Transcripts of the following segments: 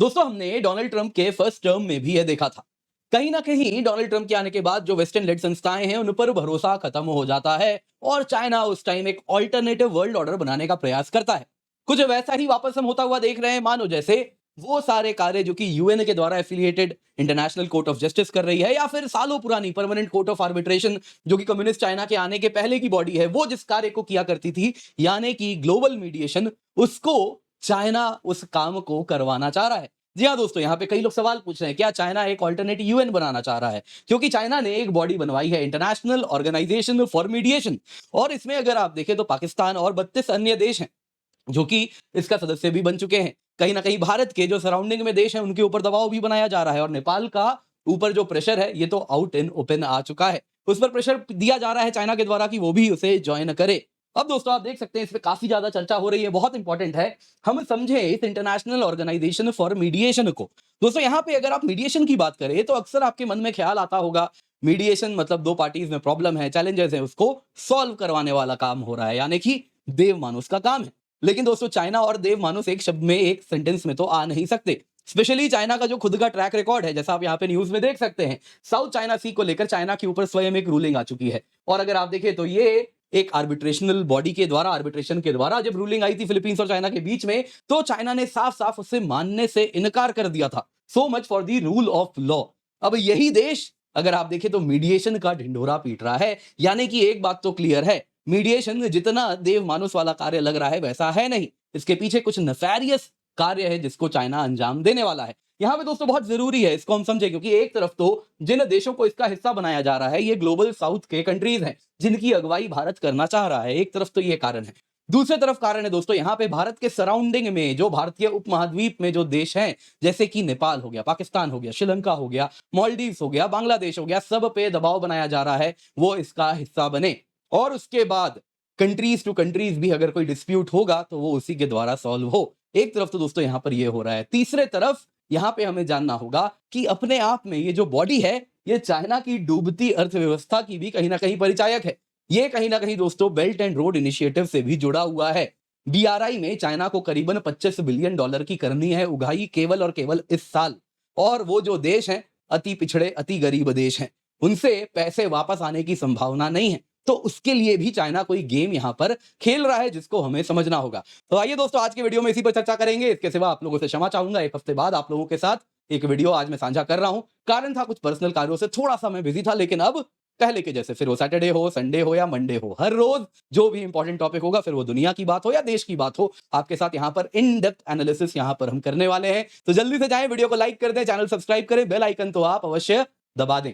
दोस्तों हमने Donald Trump के फर्स्ट टर्म में भी यह देखा था। कहीं ना कहीं डोनाल्ड ट्रंप के आने के बाद जो वेस्टर्न लेड संस्थाएं हैं उन पर भरोसा खत्म हो जाता है और चाइना उस टाइम एक ऑल्टरनेटिव वर्ल्ड ऑर्डर बनाने का प्रयास करता है। कुछ वैसा ही वापस हम होता हुआ देख रहे हैं, मानो जैसे वो सारे कार्य जो कि यूएन के द्वारा affiliated international court of justice कर रही है, या फिर सालों पुरानी परमानेंट कोर्ट ऑफ आर्बिट्रेशन जो कि कम्युनिस्ट चाइना के आने के पहले की बॉडी है, वो जिस कार्य को किया करती थी, यानी कि ग्लोबल मीडिएशन, उसको चाइना उस काम को करवाना चाह रहा है। जी हाँ दोस्तों, यहाँ पे कई लोग सवाल पूछ रहे हैं क्या चाइना एक ऑल्टरनेट यूएन बनाना चाह रहा है, क्योंकि चाइना ने एक बॉडी बनवाई है, इंटरनेशनल ऑर्गेनाइजेशन फॉर मीडिएशन। और इसमें अगर आप देखें तो पाकिस्तान और 32 अन्य देश हैं जो कि इसका सदस्य भी बन चुके हैं। कहीं ना कहीं भारत के जो सराउंडिंग में देश हैं उनके ऊपर दबाव भी बनाया जा रहा है, और नेपाल का ऊपर जो प्रेशर है ये तो आउट इन ओपन आ चुका है। उस पर प्रेशर दिया जा रहा है चाइना के द्वारा कि वो भी उसे ज्वाइन करे। अब दोस्तों आप देख सकते हैं इस पे काफी ज्यादा चर्चा हो रही है, बहुत इंपॉर्टेंट है हम समझे इस इंटरनेशनल ऑर्गेनाइजेशन फॉर मीडिएशन को। दोस्तों यहाँ पे अगर आप मीडिएशन की बात करें तो अक्सर आपके मन में ख्याल आता होगा मीडिएशन मतलब दो पार्टीज में प्रॉब्लम है, चैलेंजेस है, उसको सॉल्व करवाने वाला काम हो रहा है, यानी कि देव मानुस का काम है। लेकिन दोस्तों चाइना और देव मानुस एक शब्द में, एक सेंटेंस में तो आ नहीं सकते। स्पेशली चाइना का जो खुद का ट्रैक रिकॉर्ड है, जैसा आप यहाँ पे न्यूज में देख सकते हैं, साउथ चाइना सी को लेकर चाइना के ऊपर स्वयं एक रूलिंग आ चुकी है। और अगर आप देखें तो ये एक आर्बिट्रेशनल बॉडी के द्वारा, आर्बिट्रेशन के द्वारा जब रूलिंग आई थी फिलीपींस और चाइना के बीच में, तो चाइना ने साफ साफ उसे मानने से इनकार कर दिया था। So much for the rule of law. अब यही देश अगर आप देखें तो मीडिएशन का ढिंढोरा पीट रहा है, यानी कि एक बात तो क्लियर है, मीडिएशन जितना देव मानुस वाला कार्य लग रहा है वैसा है नहीं। इसके पीछे कुछ नफेरियस कार्य है जिसको चाइना अंजाम देने वाला है। यहाँ पे दोस्तों बहुत जरूरी है इसको हम समझे, क्योंकि एक तरफ तो जिन देशों को इसका हिस्सा बनाया जा रहा है ये ग्लोबल साउथ के कंट्रीज हैं जिनकी अगुवाई भारत करना चाह रहा है। एक तरफ तो ये कारण है, दूसरे तरफ कारण है दोस्तों यहाँ पे भारत के सराउंडिंग में जो भारतीय उपमहाद्वीप में जो देश हैं, जैसे कि नेपाल हो गया, पाकिस्तान हो गया, श्रीलंका हो गया, मालदीव्स हो गया, बांग्लादेश हो गया, सब पे दबाव बनाया जा रहा है वो इसका हिस्सा बने। और उसके बाद कंट्रीज टू कंट्रीज भी अगर कोई डिस्प्यूट होगा तो वो उसी के द्वारा सॉल्व हो। एक तरफ तो दोस्तों यहां पर ये हो रहा है, तीसरे तरफ यहां पे हमें जानना होगा कि अपने आप में ये जो बॉडी है ये चाइना की डूबती अर्थव्यवस्था की भी कहीं ना कहीं परिचायक है। ये कहीं ना कहीं दोस्तों बेल्ट एंड रोड इनिशिएटिव से भी जुड़ा हुआ है। बीआरआई में चाइना को करीबन $25 बिलियन की करनी है उगाही केवल और केवल इस साल। और वो जो देश हैं अति पिछड़े, अति गरीब देश हैं, उनसे पैसे वापस आने की संभावना नहीं है। तो उसके लिए भी चाइना कोई गेम यहां पर खेल रहा है जिसको हमें समझना होगा। तो आइए दोस्तों आज के वीडियो में इसी पर चर्चा करेंगे। इसके सिवा आप लोगों से क्षमा चाहूंगा, एक हफ्ते बाद आप लोगों के साथ एक वीडियो आज मैं साझा कर रहा हूं। कारण था कुछ पर्सनल कार्यों से थोड़ा सा मैं बिजी था, लेकिन अब पहले के जैसे फिर वो सैटरडे हो, संडे हो या मंडे हो, हर रोज जो भी इंपॉर्टेंट टॉपिक होगा, फिर वो दुनिया की बात हो या देश की बात हो, आपके साथ यहाँ पर इन डेप्थ एनालिसिस यहाँ पर हम करने वाले हैं। तो जल्दी से जाएं, वीडियो को लाइक कर दें, चैनल सब्सक्राइब करें, बेल आइकन तो आप अवश्य दबा दें।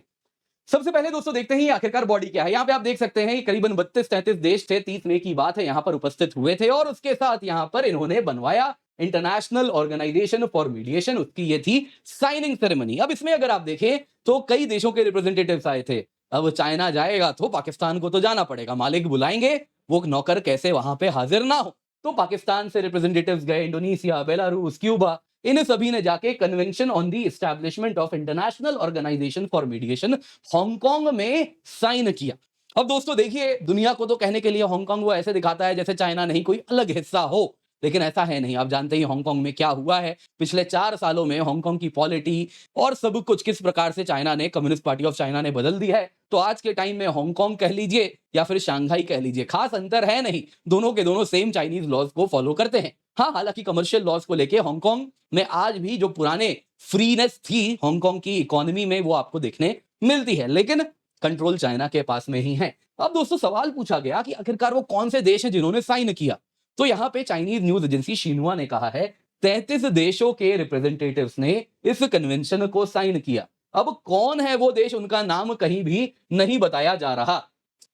सबसे पहले दोस्तों देखते हैं आखिरकार बॉडी क्या है। यहाँ पे आप देख सकते हैं करीबन 32-33 देश थे, 30 मई की बात है, यहाँ पर उपस्थित हुए थे और उसके साथ यहाँ पर इन्होंने बनवाया इंटरनेशनल ऑर्गेनाइजेशन फॉर मीडिएशन। उसकी ये थी साइनिंग सेरेमनी। अब इसमें अगर आप देखें तो कई देशों के रिप्रेजेंटेटिव्स आए थे। अब चाइना जाएगा तो पाकिस्तान को तो जाना पड़ेगा, मालिक बुलाएंगे, वो नौकर कैसे वहां पे हाजिर ना हो। तो पाकिस्तान से रिप्रेजेंटेटिव्स गए, इंडोनेशिया, बेलारूस, क्यूबा, इन सभी ने जाके convention on the establishment of international organisation for mediation Hong Kong में साइन किया। अब दोस्तों देखिए, दुनिया को तो कहने के लिए हांगकांग वो ऐसे दिखाता है जैसे चाइना नहीं कोई अलग हिस्सा हो, लेकिन ऐसा है नहीं। आप जानते ही हांगकांग में क्या हुआ है पिछले 4 सालों में, हांगकांग की पॉलिटी और सब कुछ किस प्रकार से चाइना ने, कम्युनिस्ट पार्टी ऑफ चाइना ने बदल दी है। तो आज के टाइम में हांगकांग कह लीजिए या फिर शंघाई कह लीजिए, खास अंतर है नहीं, दोनों के दोनों सेम चाइनीज लॉज को फॉलो करते हैं। हाँ, हालांकि कमर्शियल लॉज को लेके हांगकांग में आज भी जो पुराने फ्रीनेस थी हांगकांग की इकोनॉमी में वो आपको देखने मिलती है, लेकिन कंट्रोल चाइना के पास में ही है। अब दोस्तों सवाल पूछा गया कि आखिरकार वो कौन से देश हैं जिन्होंने साइन किया। तो यहाँ पे चाइनीज न्यूज एजेंसी शिन्हुआ ने कहा है 33 देशों के रिप्रेजेंटेटिव्स ने इस कन्वेंशन को साइन किया। अब कौन है वो देश, उनका नाम कहीं भी नहीं बताया जा रहा।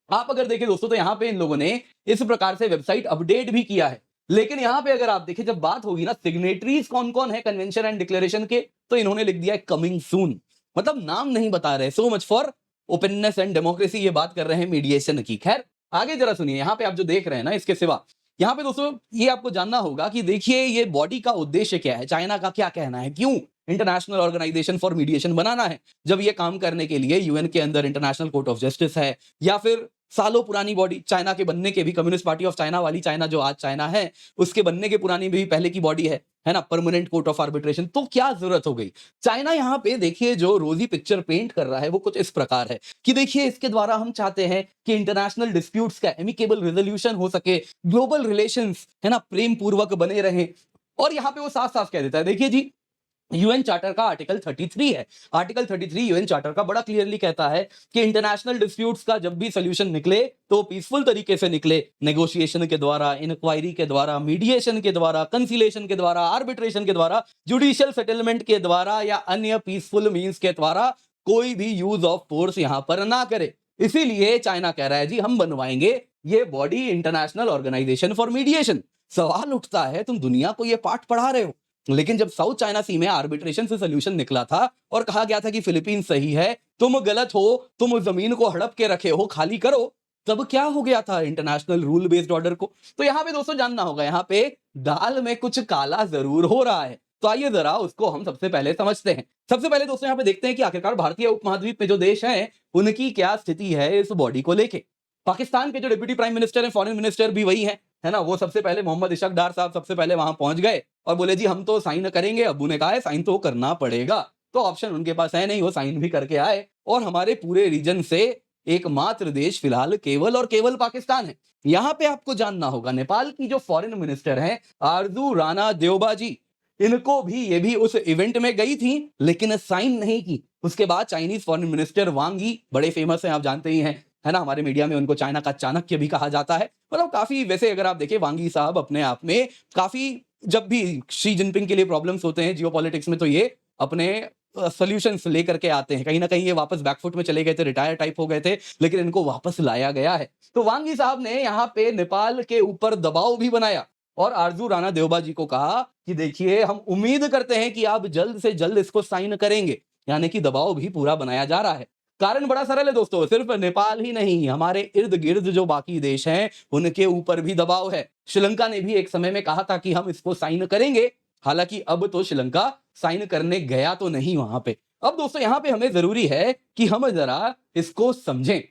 आप अगर देखें दोस्तों तो यहाँ पे इन लोगों ने इस प्रकार से वेबसाइट अपडेट भी किया है, लेकिन यहां पे अगर आप देखें जब बात होगी ना सिग्नेटरीज कौन कौन है कन्वेंशन एंड डिक्लेरेशन के, तो इन्होंने लिख दिया है कमिंग सून, मतलब नाम नहीं बता रहे। So much for openness and democracy, ये बात कर रहे हैं मीडिएशन की। खैर आगे जरा सुनिए, यहां पे आप जो देख रहे हैं ना, इसके सिवा यहां पे दोस्तों ये आपको जानना होगा कि देखिए ये बॉडी का उद्देश्य क्या है, चाइना का क्या कहना है, क्यों इंटरनेशनल ऑर्गेनाइजेशन फॉर मीडिएशन बनाना है, जब ये काम करने के लिए यूएन के अंदर इंटरनेशनल कोर्ट ऑफ जस्टिस है, या फिर सालों पुरानी बॉडी चाइना के बनने के भी, कम्युनिस्ट पार्टी ऑफ चाइना वाली चाइना जो आज चाइना है उसके बनने के पुरानी भी पहले की बॉडी है। है ना, परमानेंट कोर्ट ऑफ आर्बिट्रेशन, तो क्या जरूरत हो गई। चाइना यहाँ पे देखिए जो रोजी पिक्चर पेंट कर रहा है वो कुछ इस प्रकार है कि देखिए इसके द्वारा हम चाहते हैं कि इंटरनेशनल डिस्प्यूट्स का एमिकेबल रेजोल्यूशन हो सके, ग्लोबल रिलेशंस है ना प्रेम पूर्वक बने रहे। और यहाँ पे वो साफ साफ कह देता है, देखिए जी यूएन चार्टर का आर्टिकल 33 है, आर्टिकल 33 यूएन चार्टर का बड़ा क्लियरली कहता है कि इंटरनेशनल डिस्प्यूट्स का जब भी सोल्यूशन निकले तो पीसफुल तरीके से निकले, नेगोशिएशन के द्वारा, इंक्वायरी के द्वारा, मीडिएशन के द्वारा, कंसिलेशन के द्वारा, आर्बिट्रेशन के द्वारा, जुडिशियल सेटलमेंट के द्वारा या अन्य पीसफुल मींस के द्वारा, कोई भी यूज ऑफ फोर्स यहां पर ना करे। इसीलिए चाइना कह रहा है जी हम बनवाएंगे ये body, international organisation for mediation. सवाल उठता है तुम दुनिया को ये पाठ पढ़ा रहे हो, लेकिन जब साउथ चाइना सी में आर्बिट्रेशन से सोल्यूशन निकला था और कहा गया था कि फिलीपींस सही है, तुम गलत हो, तुम जमीन को हड़प के रखे हो, खाली करो, तब क्या हो गया था इंटरनेशनल रूल बेस्ड ऑर्डर को। तो यहां पे दोस्तों जानना होगा, यहां पे दाल में कुछ काला जरूर हो रहा है। तो आइए जरा उसको हम सबसे पहले समझते हैं। सबसे पहले दोस्तों यहां पे देखते हैं कि आखिरकार भारतीय उपमहाद्वीप में जो देश हैं उनकी क्या स्थिति है इस बॉडी को लेके। पाकिस्तान के जो डिप्टी प्राइम मिनिस्टर है, फॉरेन मिनिस्टर भी वही है ना, वो सबसे पहले मोहम्मद इशक डार साहब सबसे पहले वहां पहुंच गए और बोले जी हम तो साइन करेंगे। अब्बू ने कहा है साइन तो करना पड़ेगा, तो ऑप्शन उनके पास है नहीं, वो साइन भी करके आए। और हमारे पूरे रीजन से एकमात्र देश फिलहाल केवल और केवल पाकिस्तान है। यहां पे आपको जानना होगा नेपाल की जो फॉरेन मिनिस्टर है आरजू राणा देओबा जी, इनको भी ये भी उस इवेंट में गई थी लेकिन साइन नहीं की। उसके बाद चाइनीज फॉरेन मिनिस्टर वांग यी, बड़े फेमस हैं, आप जानते ही हैं, है ना, हमारे मीडिया में उनको चाइना का चाणक्य भी कहा जाता है। मतलब काफी, वैसे अगर आप देखें वांग यी साहब अपने आप में काफी, जब भी शी जिनपिंग के लिए प्रॉब्लम्स होते हैं जियोपॉलिटिक्स में तो ये अपने सॉल्यूशंस लेकर के आते हैं। कहीं ना कहीं ये वापस बैकफुट में चले गए थे, रिटायर टाइप हो गए थे, लेकिन इनको वापस लाया गया है। तो वांग यी साहब ने यहाँ पे नेपाल के ऊपर दबाव भी बनाया और आरजू राणा देओबा जी को कहा कि देखिए हम उम्मीद करते हैं कि आप जल्द से जल्द इसको साइन करेंगे, यानी कि दबाव भी पूरा बनाया जा रहा है। कारण बड़ा सरल है दोस्तों, सिर्फ नेपाल ही नहीं, हमारे इर्द गिर्द जो बाकी देश हैं उनके ऊपर भी दबाव है। श्रीलंका ने भी एक समय में कहा था कि हम इसको साइन करेंगे, हालांकि अब तो श्रीलंका साइन करने गया तो नहीं वहां पे। अब दोस्तों यहां पे हमें जरूरी है कि हम जरा इसको समझें।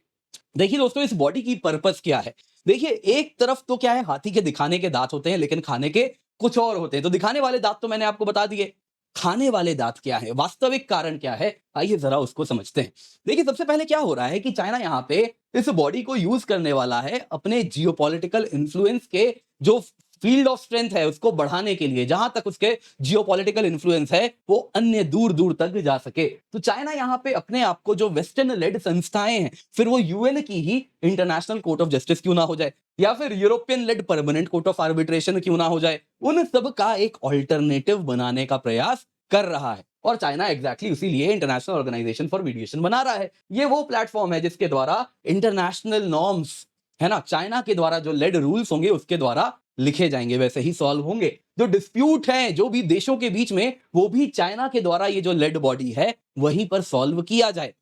देखिए दोस्तों इस बॉडी की पर्पस क्या है। देखिए एक तरफ तो क्या है, हाथी के दिखाने के दांत होते हैं लेकिन खाने के कुछ और होते हैं। तो दिखाने वाले दांत तो मैंने आपको बता दिए, खाने वाले दांत क्या है, वास्तविक कारण क्या है, आइए जरा उसको समझते हैं। देखिए सबसे पहले क्या हो रहा है कि चाइना यहाँ पे इस बॉडी को यूज करने वाला है अपने जियोपॉलिटिकल इन्फ्लुएंस के जो फील्ड ऑफ स्ट्रेंथ है उसको बढ़ाने के लिए, जहां तक उसके जियोपॉलिटिकल इन्फ्लुएंस है वो अन्य दूर दूर तक जा सके। तो चाइना यहाँ पे अपने आप को जो वेस्टर्न लेड संस्थाएं हैं, फिर वो यूएन की ही इंटरनेशनल कोर्ट ऑफ जस्टिस क्यों ना हो जाए या फिर European led permanent court of arbitration क्यों ना हो जाए, उन सब का एक ऑल्टरनेटिव बनाने का प्रयास कर रहा है। और चाइना एग्जैक्टली इसीलिए इंटरनेशनल ऑर्गेनाइजेशन फॉर मीडिएशन बना रहा है। ये वो प्लेटफॉर्म है जिसके द्वारा इंटरनेशनल नॉर्म्स, है ना, चाइना के द्वारा जो लेड रूल्स होंगे उसके द्वारा लिखे जाएंगे, वैसे ही सॉल्व होंगे। जो डिस्प्यूट हैं जो भी देशों के बीच में, वो भी चाइना के द्वारा ये जो लेड बॉडी है वहीं पर सॉल्व किया जाए।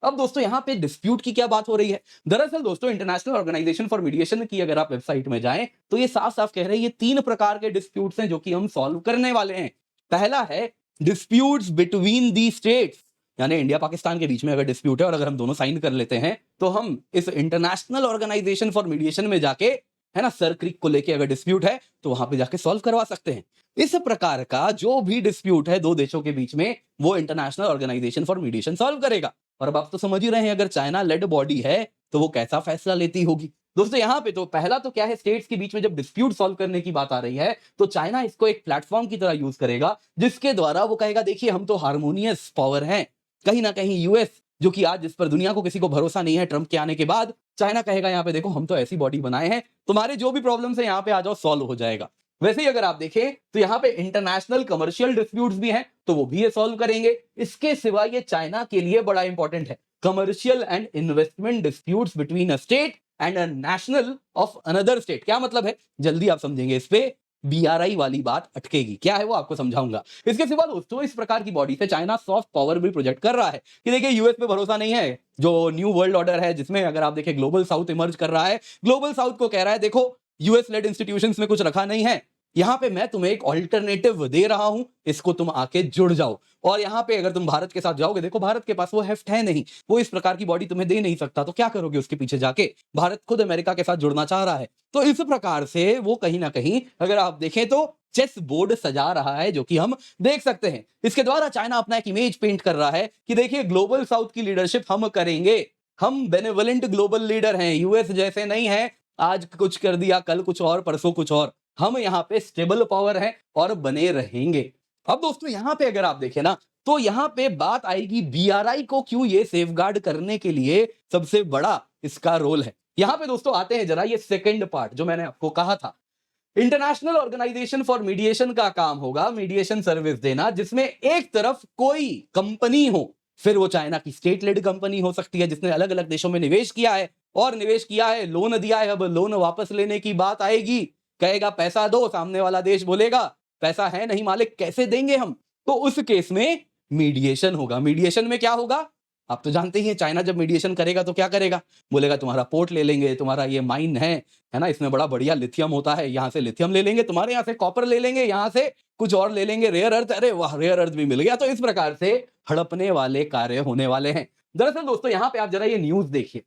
अब दोस्तों यहां पे डिस्प्यूट की क्या बात हो रही है। दरअसल दोस्तों इंटरनेशनल ऑर्गेनाइजेशन फॉर मीडिएशन की अगर आप वेबसाइट में जाएं तो ये साफ साफ कह रहे हैं ये 3 प्रकार के डिस्प्यूट्स हैं जो कि हम सॉल्व करने वाले हैं। पहला है डिस्प्यूट्स बिटवीन दी स्टेट्स, यानी इंडिया पाकिस्तान के बीच में अगर डिस्प्यूट है और अगर हम दोनों साइन कर लेते हैं तो हम इस इंटरनेशनल ऑर्गेनाइजेशन फॉर मीडिएशन में जाके, है ना, सर क्रीक को लेके अगर डिस्प्यूट है तो वहां पे जाके सॉल्व करवा सकते हैं। इस प्रकार का जो भी डिस्प्यूट है दो देशों के बीच में वो international organisation for mediation solve करेगा। और अब आप तो समझ ही रहे हैं अगर चाइना लेड बॉडी है तो वो कैसा फैसला लेती होगी। दोस्तों यहां पे तो पहला तो क्या है, स्टेट्स के बीच में जब डिस्प्यूट सॉल्व करने की बात आ रही है तो चाइना इसको एक प्लेटफॉर्म की तरह यूज करेगा जिसके द्वारा वो कहेगा देखिए हम तो हार्मोनियस पावर हैं। कहीं ना कहीं यूएस जो कि आज जिस पर दुनिया को किसी को भरोसा नहीं है ट्रंप के आने के बाद, चाइना कहेगा यहाँ पे देखो हम तो ऐसी बॉडी बनाए हैं, तुम्हारे जो भी प्रॉब्लम्स है यहाँ पे आ जाओ, सॉल्व हो जाएगा। वैसे ही अगर आप देखें तो यहाँ पे इंटरनेशनल कमर्शियल डिस्प्यूट्स भी हैं तो वो भी ये सॉल्व करेंगे। इसके सिवा ये चाइना के लिए बड़ा इंपॉर्टेंट है, commercial and investment disputes between a state and a national of another state. क्या मतलब है, जल्दी आप समझेंगे, इस पे बीआरआई वाली बात अटकेगी, क्या है वो आपको समझाऊंगा। इसके सिवा दोस्तों इस प्रकार की बॉडी से चाइना सॉफ्ट पावर भी प्रोजेक्ट कर रहा है कि देखिए यूएस पे भरोसा नहीं है, जो न्यू वर्ल्ड ऑर्डर है जिसमें अगर आप देखें ग्लोबल साउथ इमर्ज कर रहा है, ग्लोबल साउथ को कह रहा है देखो यूएस लेड इंस्टीट्यूशंस में कुछ रखा नहीं है, यहाँ पे मैं तुम्हें एक ऑल्टरनेटिव दे रहा हूं, इसको तुम आके जुड़ जाओ। और यहाँ पे अगर तुम भारत के साथ जाओगे, देखो भारत के पास वो हेफ्ट है नहीं, वो इस प्रकार की बॉडी तुम्हें दे नहीं सकता, तो क्या करोगे उसके पीछे जाके? भारत खुद अमेरिका के साथ जुड़ना चाह रहा है। तो इस प्रकार से वो कहीं ना कहीं अगर आप देखें तो चेस बोर्ड सजा रहा है, जो कि हम देख सकते हैं। इसके द्वारा चाइना अपना एक इमेज पेंट कर रहा है कि देखिए ग्लोबल साउथ की लीडरशिप हम करेंगे, हम बेनेवोलेंट ग्लोबल लीडर हैं, यूएस जैसे नहीं है, आज कुछ कर दिया कल कुछ और परसों कुछ और, हम यहाँ पे स्टेबल पावर हैं और बने रहेंगे। अब दोस्तों यहाँ पे अगर आप देखें ना, तो यहाँ पे बात आएगी बीआरआई को क्यों ये सेफगार्ड करने के लिए सबसे बड़ा इसका रोल है। यहाँ पे दोस्तों आते हैं जरा ये सेकंड पार्ट जो मैंने आपको कहा था, इंटरनेशनल ऑर्गेनाइजेशन फॉर मीडिएशन का काम होगा मीडिएशन सर्विस देना, जिसमें एक तरफ कोई कंपनी हो, फिर वो चाइना की स्टेट लेड कंपनी हो सकती है जिसने अलग अलग देशों में निवेश किया है, और निवेश किया है, लोन दिया है, अब लोन वापस लेने की बात आएगी, कहेगा पैसा दो, सामने वाला देश बोलेगा पैसा है नहीं मालिक, कैसे देंगे हम? तो उस केस में मीडिएशन होगा। मीडिएशन में क्या होगा? आप तो जानते ही हैं, चाइना जब मीडिएशन करेगा तो क्या करेगा? बोलेगा तुम्हारा पोर्ट ले लेंगे, तुम्हारा ये माइन है ना, इसमें बड़ा बढ़िया लिथियम होता है, यहां से लिथियम ले लेंगे, तुम्हारे यहां से कॉपर ले लेंगे, यहां से कुछ और ले लेंगे, रेयर अर्थ, अरे वाह रेयर अर्थ भी मिल गया। तो इस प्रकार से हड़पने वाले कार्य होने वाले हैं। दरअसल दोस्तों यहाँ पे आप जरा ये न्यूज देखिए,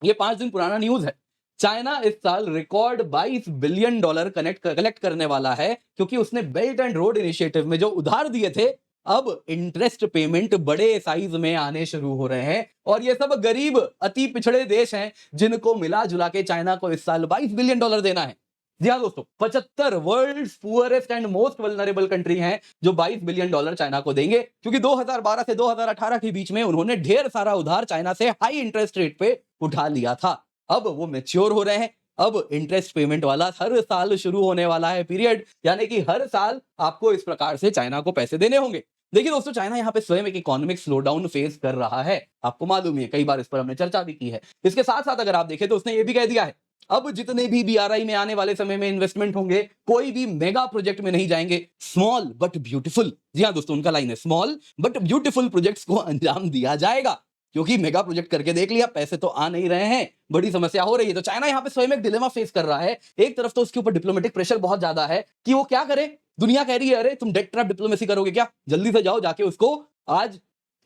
ये 5 दिन पुराना न्यूज है। चाइना इस साल रिकॉर्ड $22 बिलियन कलेक्ट करने वाला है, क्योंकि उसने बेल्ट एंड रोड इनिशिएटिव में जो उधार दिए थे, अब इंटरेस्ट पेमेंट बड़े साइज में आने शुरू हो रहे हैं, और ये सब गरीब अति पिछड़े देश हैं जिनको मिला जुला के चाइना को इस साल $22 बिलियन देना है। जी हाँ दोस्तों, 75 world's poorest and most vulnerable country हैं जो $22 बिलियन चाइना को देंगे, क्योंकि 2012 से 2018 के बीच में उन्होंने ढेर सारा उधार चाइना से हाई इंटरेस्ट रेट पे उठा लिया था। अब वो मैच्योर हो रहे हैं, अब इंटरेस्ट पेमेंट वाला हर साल शुरू होने वाला है पीरियड, यानी कि हर साल आपको इस प्रकार से चाइना को पैसे देने होंगे। देखिए दोस्तों, चाइना यहाँ पे स्वयं एक इकोनॉमिक स्लोडाउन फेस कर रहा है, आपको मालूम ही है, कई बार इस पर हमने चर्चा भी की है। इसके साथ साथ अगर आप देखें तो उसने ये भी कह दिया है, अब जितने भी बीआरआई में आने वाले समय में इन्वेस्टमेंट होंगे, कोई भी मेगा प्रोजेक्ट में नहीं जाएंगे, स्मॉल बट ब्यूटीफुल, जी हाँ दोस्तों उनका लाइन है, स्मॉल बट ब्यूटीफुल प्रोजेक्ट्स को अंजाम दिया जाएगा, क्योंकि मेगा प्रोजेक्ट करके देख लिया, पैसे तो आ नहीं रहे हैं, बड़ी समस्या हो रही है। तो चाइना यहाँ पे स्वयं एक डिलेमा फेस कर रहा है। एक तरफ तो उसके ऊपर डिप्लोमेटिक प्रेशर बहुत ज्यादा है कि वो क्या करे, दुनिया कह रही है अरे तुम डेट ट्रैप डिप्लोमेसी करोगे क्या, जल्दी से जाओ जाके उसको, आज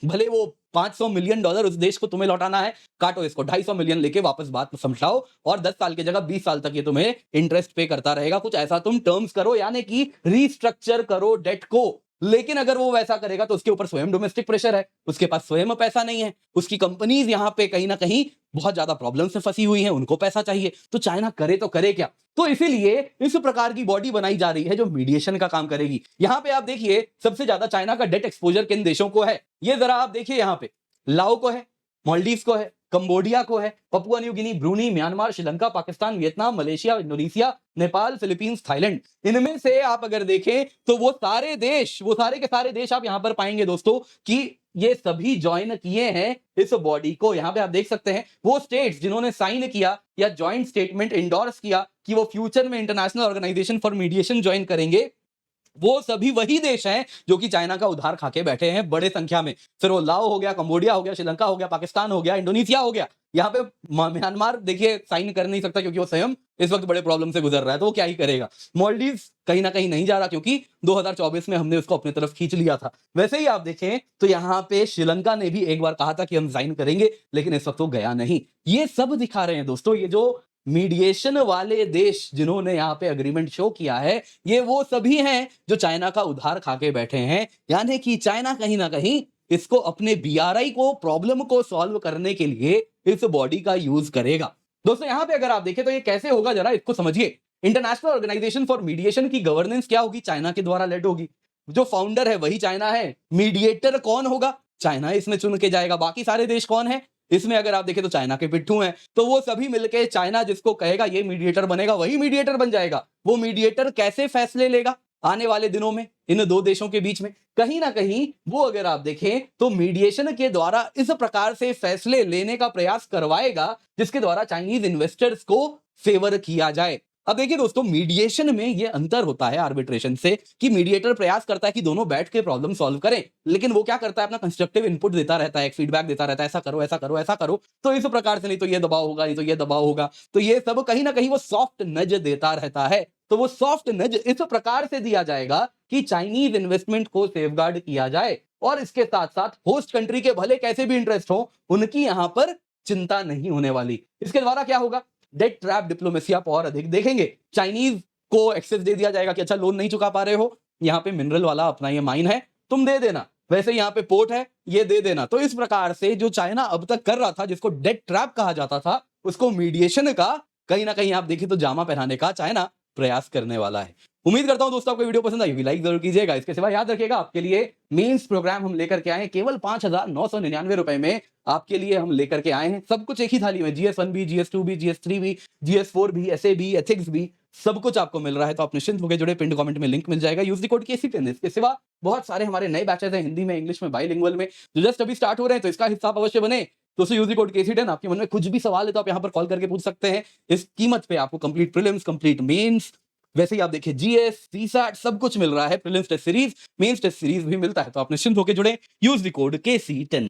भले वो $500 मिलियन उस देश को तुम्हें लौटाना है, काटो इसको, 250 मिलियन लेके वापस बात समझाओ, और 10 साल की जगह 20 साल तक ये तुम्हें इंटरेस्ट पे करता रहेगा, कुछ ऐसा तुम टर्म्स करो, यानी कि रीस्ट्रक्चर करो डेट को। लेकिन अगर वो वैसा करेगा तो उसके ऊपर स्वयं डोमेस्टिक प्रेशर है, उसके पास स्वयं पैसा नहीं है, उसकी कंपनीज यहाँ पे कहीं ना कहीं बहुत ज्यादा प्रॉब्लम से फंसी हुई हैं, उनको पैसा चाहिए, तो चाइना करे तो करे क्या? तो इसीलिए इस प्रकार की बॉडी बनाई जा रही है जो मीडिएशन का काम करेगी। यहां पे आप देखिए सबसे ज्यादा चाइना का डेट एक्सपोजर किन देशों को है, ये जरा आप देखिए, यहां पे लाओ को है, मालदीव को है, कंबोडिया को है, Papua New Guinea, Bruny, Myanmar, Sri Lanka, Pakistan, Vietnam, Malaysia, Indonesia, Nepal, Philippines, Thailand. इनमें से आप अगर देखें तो वो सारे देश, वो सारे के सारे देश आप यहां पर पाएंगे दोस्तों कि ये सभी ज्वाइन किए हैं इस बॉडी को। यहां पे आप देख सकते हैं वो स्टेट्स जिन्होंने साइन किया या ज्वाइंट स्टेटमेंट इंडोर्स किया कि वो फ्यूचर में international organisation for mediation join करेंगे, वो सभी वही देश हैं जो कि चाइना का उधार खाके बैठे हैं बड़े संख्या में। फिर वो लाओ हो गया, कंबोडिया हो गया, श्रीलंका हो गया, पाकिस्तान हो गया, इंडोनेशिया हो गया। यहाँ पे म्यांमार देखिए साइन कर नहीं सकता क्योंकि वो स्वयं इस वक्त बड़े प्रॉब्लम से गुजर रहा है, तो वो क्या ही करेगा। मालदीव कहीं ना कहीं नहीं जा रहा क्योंकि 2024 में हमने उसको अपनी तरफ खींच लिया था। वैसे ही आप देखें तो यहाँ पे श्रीलंका ने भी एक बार कहा था कि हम साइन करेंगे, लेकिन इस वक्त वो गया नहीं। ये सब दिखा रहे हैं दोस्तों, ये जो मीडिएशन वाले देश जिन्होंने यहाँ पे अग्रीमेंट शो किया है, ये वो सभी हैं जो चाइना का उधार खाके बैठे हैं, यानी कि चाइना कहीं ना कहीं इसको अपने बीआरआई को, प्रॉब्लम को सॉल्व करने के लिए इस बॉडी का यूज करेगा। दोस्तों यहाँ पे अगर आप देखें तो ये कैसे होगा, जरा इसको समझिए। इंटरनेशनल ऑर्गेनाइजेशन फॉर मीडिएशन की गवर्नेंस क्या होगी, चाइना के द्वारा लेड होगी, जो फाउंडर है वही चाइना है, मीडिएटर कौन होगा, चाइना इसमें चुन के जाएगा, बाकी सारे देश कौन है इसमें अगर आप देखें तो चाइना के पिट्ठू हैं। तो वो सभी मिलके चाइना जिसको कहेगा ये मीडिएटर बनेगा, वही मीडिएटर बन जाएगा। वो मीडिएटर कैसे फैसले लेगा आने वाले दिनों में इन दो देशों के बीच में, कहीं ना कहीं वो अगर आप देखें तो मीडिएशन के द्वारा इस प्रकार से फैसले लेने का प्रयास करवाएगा जिसके द्वारा चाइनीज इन्वेस्टर्स को फेवर किया जाए। अब देखिए दोस्तों, मीडिएशन में ये अंतर होता है आर्बिट्रेशन से कि मीडिएटर प्रयास करता है कि दोनों बैठ के प्रॉब्लम सॉल्व करें, लेकिन वो क्या करता है, अपना कंस्ट्रक्टिव इनपुट देता रहता है, एक फीडबैक देता रहता है, ऐसा करो ऐसा करो ऐसा करो, तो इस प्रकार से नहीं तो ये दबाव होगा, नहीं तो ये दबाव होगा, तो ये सब कहीं ना कहीं वो सॉफ्ट नज देता रहता है। तो वो सॉफ्ट नज इस प्रकार से दिया जाएगा कि चाइनीज इन्वेस्टमेंट को सेफगार्ड किया जाए और इसके साथ साथ होस्ट कंट्री के भले कैसे भी इंटरेस्ट हो उनकी यहां पर चिंता नहीं होने वाली। इसके द्वारा क्या होगा, डेट ट्रैप डिप्लोमेसी आप और अधिक देखेंगे। चाइनीज को एक्सेस दे दिया जाएगा कि अच्छा लोन नहीं चुका पा रहे हो, यहाँ पे मिनरल वाला अपना ये माइन है, तुम दे देना, वैसे यहाँ पे पोर्ट है, ये दे देना। तो इस प्रकार से जो चाइना अब तक कर रहा था, जिसको डेट ट्रैप कहा जाता था, उसको मीडिएशन का कहीं ना कहीं आप देखिए तो जामा पहनाने का चाइना प्रयास करने वाला है। उम्मीद करता हूं दोस्तों आपको वीडियो पसंद आई होगी, लाइक जरूर कीजिएगा। इसके सिवा याद रखिएगा आपके लिए मेंस प्रोग्राम हम लेकर के आए हैं, केवल 5,999 रुपए में आपके लिए हम लेकर के आए हैं। सब कुछ एक ही थाली में, GS1 भी, GS2 भी, GS3 भी, GS4 भी, SA भी, एथिक्स भी, सब कुछ आपको मिल रहा है। तो आप निश्चिंत होकर जुड़े, पिन कमेंट में लिंक मिल जाएगा, यूज द कोड KC10। इसके सिवा बहुत सारे हमारे नए बैचेस हैं हिंदी में, इंग्लिश में, बाइलिंगुअल में, जो जस्ट अभी स्टार्ट हो रहे हैं, तो इसका हिस्सा आप अवश्य बने। तो यूज द कोड KC10। आपके मन में कुछ भी सवाल है तो आप यहाँ पर कॉल करके पूछ सकते हैं। इस कीमत पे आपको कंप्लीट प्रीलिम्स, कंप्लीट मेंस, वैसे ही आप देखिए GS, CSAT सब कुछ मिल रहा है। Prelims test series, mains test series भी मिलता है। तो आप निश्चिंत होकर जुड़े, यूज द कोड KC10।